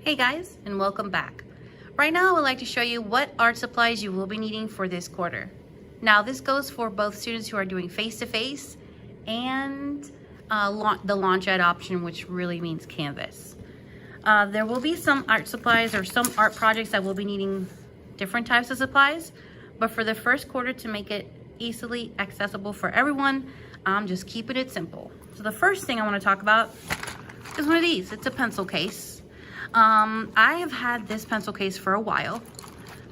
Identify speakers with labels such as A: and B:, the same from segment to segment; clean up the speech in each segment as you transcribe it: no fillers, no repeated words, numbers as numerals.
A: Hey guys, and welcome back. Right now I would like to show you what art supplies you will be needing for this quarter. Now this goes for both students who are doing face-to-face and the launch ed option, which really means Canvas. There will be some art supplies or some art projects that will be needing different types of supplies, but for the first quarter, to make it easily accessible for everyone, I'm just keeping it simple. So the first thing I want to talk about is one of these. It's a pencil case. I have had this pencil case for a while.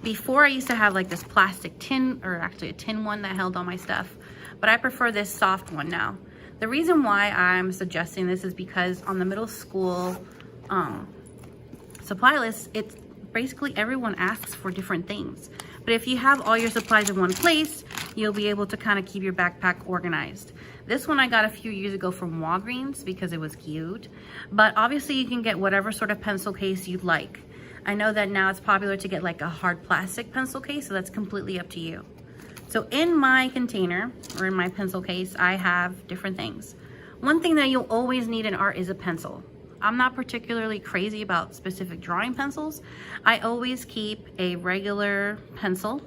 A: Before I used to have like this plastic tin, or actually a tin one that held all my stuff, but I prefer this soft one now. The reason why I'm suggesting this is because on the middle school supply list, it's basically everyone asks for different things. But if you have all your supplies in one place, you'll be able to kind of keep your backpack organized. This one I got a few years ago from Walgreens because it was cute, but obviously you can get whatever sort of pencil case you'd like. I know that now it's popular to get like a hard plastic pencil case, so that's completely up to you. So in my container, or in my pencil case, I have different things. One thing that you'll always need in art is a pencil. I'm not particularly crazy about specific drawing pencils. I always keep a regular pencil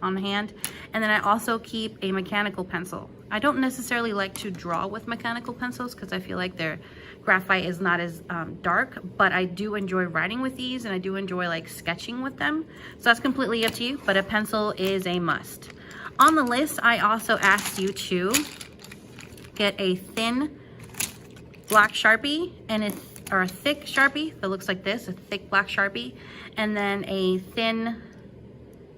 A: on hand, and then I also keep a mechanical pencil. I don't necessarily like to draw with mechanical pencils because I feel like their graphite is not as dark, but I do enjoy writing with these, and I do enjoy like sketching with them. So that's completely up to you, but a pencil is a must. On the list, I also asked you to get a thin black Sharpie or a thick Sharpie that looks like this, a thick black Sharpie, and then a thin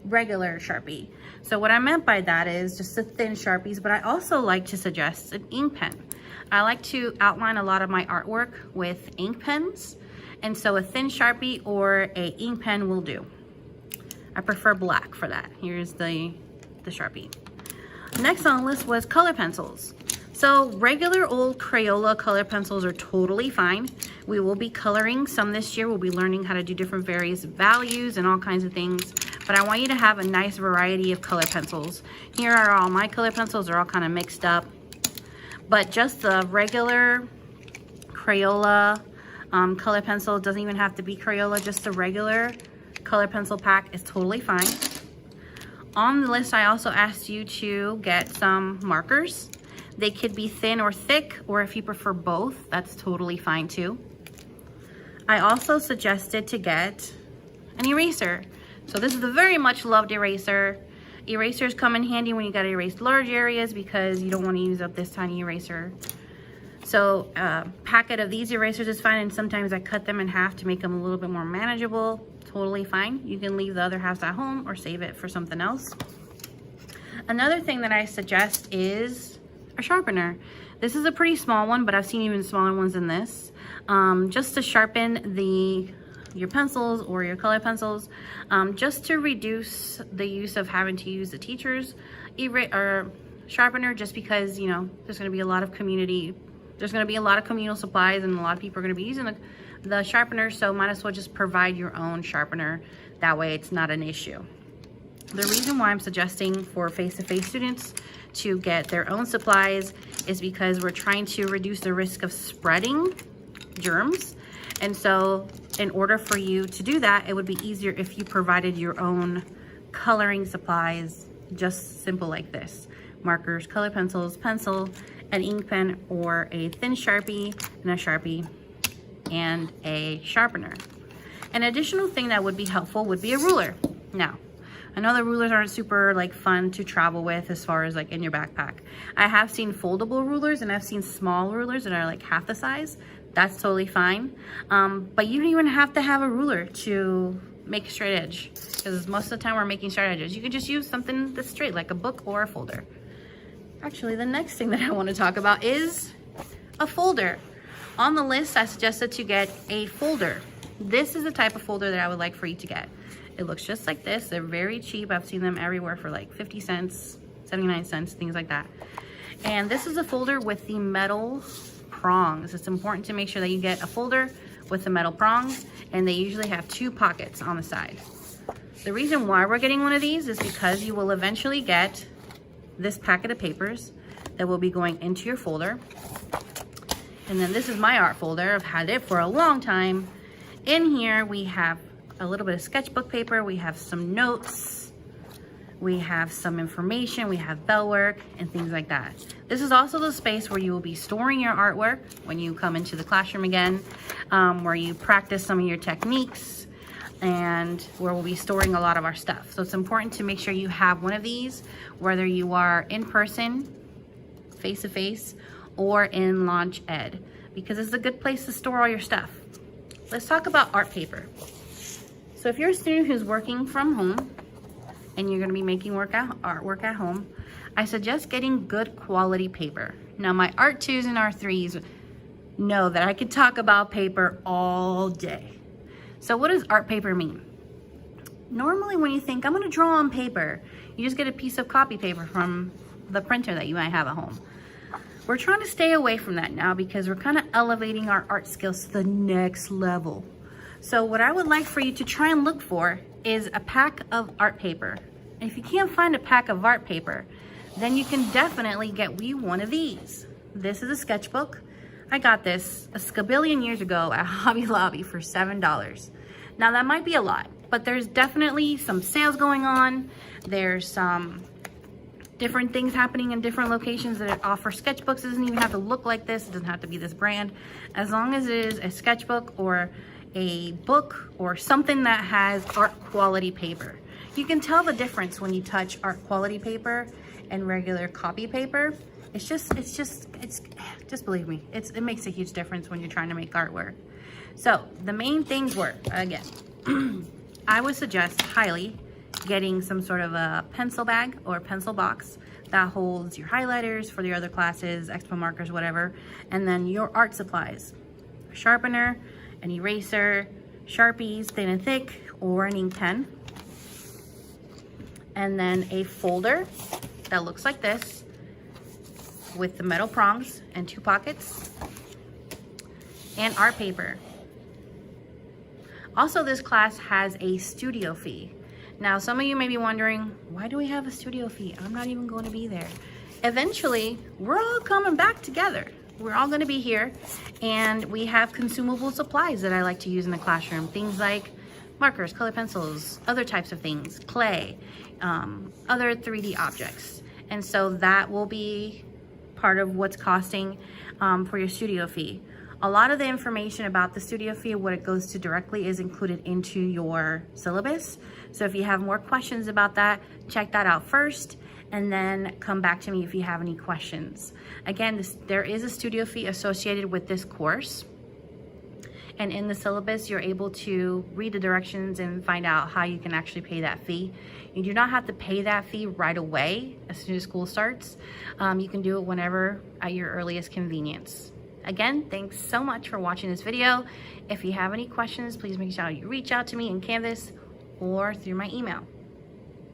A: regular Sharpie. So what I meant by that is just the thin Sharpies, but I also like to suggest an ink pen. I like to outline a lot of my artwork with ink pens, and so a thin Sharpie or a ink pen will do. I prefer black for that. Here's the Sharpie. Next on the list was color pencils. So regular old Crayola color pencils are totally fine. We will be coloring some this year. We'll be learning how to do different various values and all kinds of things. But I want you to have a nice variety of color pencils. Here are all my color pencils. They're all kind of mixed up. But just the regular Crayola color pencil, it doesn't even have to be Crayola, just the regular color pencil pack is totally fine. On the list, I also asked you to get some markers. They could be thin or thick, or if you prefer both, that's totally fine too. I also suggested to get an eraser. So this is the very much loved eraser. Erasers come in handy when you gotta erase large areas because you don't want to use up this tiny eraser. So a packet of these erasers is fine, and sometimes I cut them in half to make them a little bit more manageable. Totally fine. You can leave the other half at home or save it for something else. Another thing that I suggest is a sharpener. This is a pretty small one, but I've seen even smaller ones than this. Just to sharpen your pencils or your color pencils, just to reduce the use of having to use the teacher's sharpener, just because, you know, there's going to be a lot of communal supplies and a lot of people are going to be using the sharpener, so might as well just provide your own sharpener. That way it's not an issue. The reason why I'm suggesting for face-to-face students to get their own supplies is because we're trying to reduce the risk of spreading germs. And so in order for you to do that, it would be easier if you provided your own coloring supplies, just simple like this: markers, color pencils, pencil, an ink pen, or a thin Sharpie and a Sharpie and a sharpener. An additional thing that would be helpful would be a ruler. Now, I know the rulers aren't super like fun to travel with as far as like in your backpack. I have seen foldable rulers, and I've seen small rulers that are like half the size. That's totally fine. But you don't even have to have a ruler to make a straight edge, because most of the time we're making straight edges. You can just use something that's straight, like a book or a folder. Actually, the next thing that I want to talk about is a folder. On the list, I suggested to get a folder. This is the type of folder that I would like for you to get. It looks just like this. They're very cheap. I've seen them everywhere for like 50 cents, 79 cents, things like that. And this is a folder with the metal prongs. It's important to make sure that you get a folder with the metal prongs, and they usually have 2 pockets on the side. The reason why we're getting one of these is because you will eventually get this packet of papers that will be going into your folder. And then this is my art folder. I've had it for a long time, In here, we have a little bit of sketchbook paper, we have some notes, we have some information, we have bell work and things like that. This is also the space where you will be storing your artwork when you come into the classroom again, where you practice some of your techniques, and where we'll be storing a lot of our stuff. So it's important to make sure you have one of these, whether you are in person, face-to-face, or in Launch Ed, because it's a good place to store all your stuff. Let's talk about art paper. So if you're a student who's working from home and you're gonna be making artwork at home, I suggest getting good quality paper. Now my Art 2s and R3s know that I could talk about paper all day. So what does art paper mean? Normally when you think, I'm gonna draw on paper, you just get a piece of copy paper from the printer that you might have at home. We're trying to stay away from that now because we're kind of elevating our art skills to the next level. So what I would like for you to try and look for is a pack of art paper. And if you can't find a pack of art paper, then you can definitely get you one of these. This is a sketchbook. I got this a scabillion years ago at Hobby Lobby for $7. Now that might be a lot, but there's definitely some sales going on. There's some different things happening in different locations that offer sketchbooks. It doesn't even have to look like this. It doesn't have to be this brand. As long as it is a sketchbook or a book or something that has art quality paper. You can tell the difference when you touch art quality paper and regular copy paper. Just believe me, it makes a huge difference when you're trying to make artwork. So the main things were, again, I would suggest highly getting some sort of a pencil bag or pencil box that holds your highlighters for the other classes, expo markers, whatever, and then your art supplies, a sharpener, an eraser, Sharpies, thin and thick, or an ink pen. And then a folder that looks like this with the metal prongs and 2 pockets, and art paper. Also, this class has a studio fee. Now, some of you may be wondering, why do we have a studio fee? I'm not even going to be there. Eventually, we're all coming back together. We're all going to be here, and we have consumable supplies that I like to use in the classroom. Things like markers, colored pencils, other types of things, clay, other 3D objects. And so that will be part of what's costing for your studio fee. A lot of the information about the studio fee, what it goes to directly, is included into your syllabus. So if you have more questions about that, check that out first, and then come back to me if you have any questions. Again, there is a studio fee associated with this course. And in the syllabus, you're able to read the directions and find out how you can actually pay that fee. You do not have to pay that fee right away as soon as school starts. You can do it whenever at your earliest convenience. Again, thanks so much for watching this video. If you have any questions, please make sure you reach out to me in Canvas or through my email.